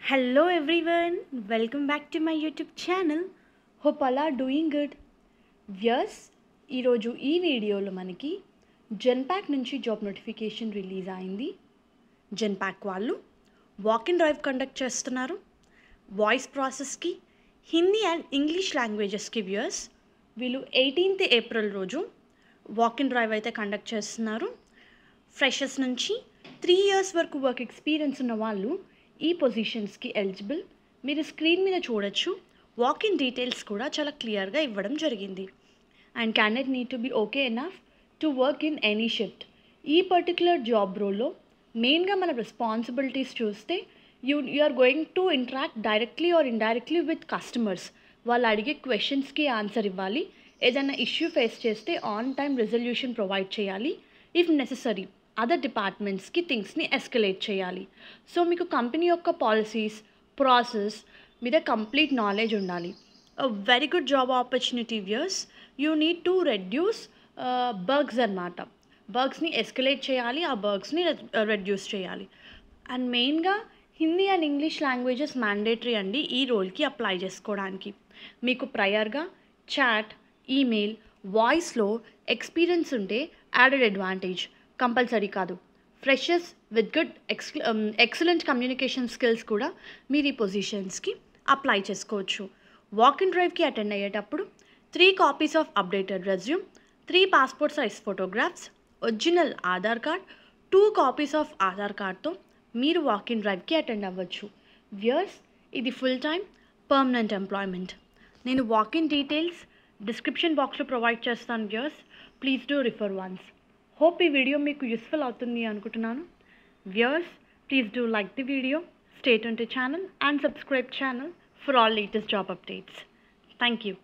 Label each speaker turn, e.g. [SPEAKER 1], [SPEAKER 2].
[SPEAKER 1] Hello everyone, welcome back to my YouTube channel. Hope all are doing good. Yes, ఈరోజు ఈ వీడియోలో మనకి Genpact నుంచి జాబ్ నోటిఫికేషన్ రిలీజ్ అయింది. జెన్పాక్ వాళ్ళు వాక్ ఇన్ డ్రైవ్ కండక్ట్ చేస్తున్నారు. వాయిస్ ప్రాసెస్కి హిందీ అండ్ ఇంగ్లీష్ లాంగ్వేజెస్కి వ్యూయర్స్ వీళ్ళు 18th ఏప్రిల్ రోజు వాక్ ఇన్ డ్రైవ్ అయితే కండక్ట్ చేస్తున్నారు. ఫ్రెషర్స్ నుంచి 3 years వరకు వర్క్ ఎక్స్పీరియన్స్ ఉన్న వాళ్ళు ఈ పొజిషన్స్కి ఎలిజిబుల్. మీరు స్క్రీన్ మీద చూడొచ్చు, వాక్ ఇన్ డీటెయిల్స్ కూడా చాలా క్లియర్గా ఇవ్వడం జరిగింది. And candidate need to be okay enough to work in any shift. ఈ పర్టికులర్ జాబ్ రోల్లో మెయిన్గా మన రెస్పాన్సిబిలిటీస్ చూస్తే you are going to interact directly or indirectly with customers. వాళ్ళు అడిగే క్వశ్చన్స్కి ఆన్సర్ ఇవ్వాలి. ఏదైనా ఇష్యూ ఫేస్ చేస్తే ఆన్ టైం రెజల్యూషన్ ప్రొవైడ్ చేయాలి. ఇఫ్ నెససరీ అదర్ డిపార్ట్మెంట్స్కి థింగ్స్ని ఎస్కలేట్ చేయాలి. సో మీకు కంపెనీ యొక్క పాలసీస్ ప్రాసెస్ మీద కంప్లీట్ నాలెడ్జ్ ఉండాలి. Very good job opportunity viewers. You need to reduce bugs అన్నమాట. బగ్స్ని ఎస్కలేట్ చేయాలి, ఆ బగ్స్ని రెడ్యూస్ చేయాలి. అండ్ మెయిన్గా Hindi and English languages mandatory అండి ఈ రోల్కి అప్లై చేసుకోవడానికి. మీకు ప్రయర్గా చాట్, ఈమెయిల్, వాయిస్లో ఎక్స్పీరియన్స్ ఉంటే యాడెడ్ అడ్వాంటేజ్, కంపల్సరీ కాదు. Freshers with good excellent communication skills కూడా మీరు ఈ పొజిషన్స్కి అప్లై చేసుకోవచ్చు. వాక్ ఇన్ డ్రైవ్కి అటెండ్ అయ్యేటప్పుడు 3 copies of updated resume, 3 passport size photographs, original Aadhaar card, 2 copies of Aadhaar కార్డ్తో మీరు వాక్ ఇన్ డ్రైవ్కి అటెండ్ అవ్వచ్చు. వ్యూయర్స్, ఇది ఫుల్ టైం పర్మనెంట్ ఎంప్లాయ్మెంట్. నేను వాక్ ఇన్ డీటెయిల్స్ డిస్క్రిప్షన్ బాక్స్లో ప్రొవైడ్ చేస్తాను viewers. Please do refer once. Hope ఈ వీడియో మీకు యూస్ఫుల్ అవుతుంది అనుకుంటున్నాను. Viewers, please do like the video, stay tuned to channel and subscribe channel for all latest job updates. Thank you.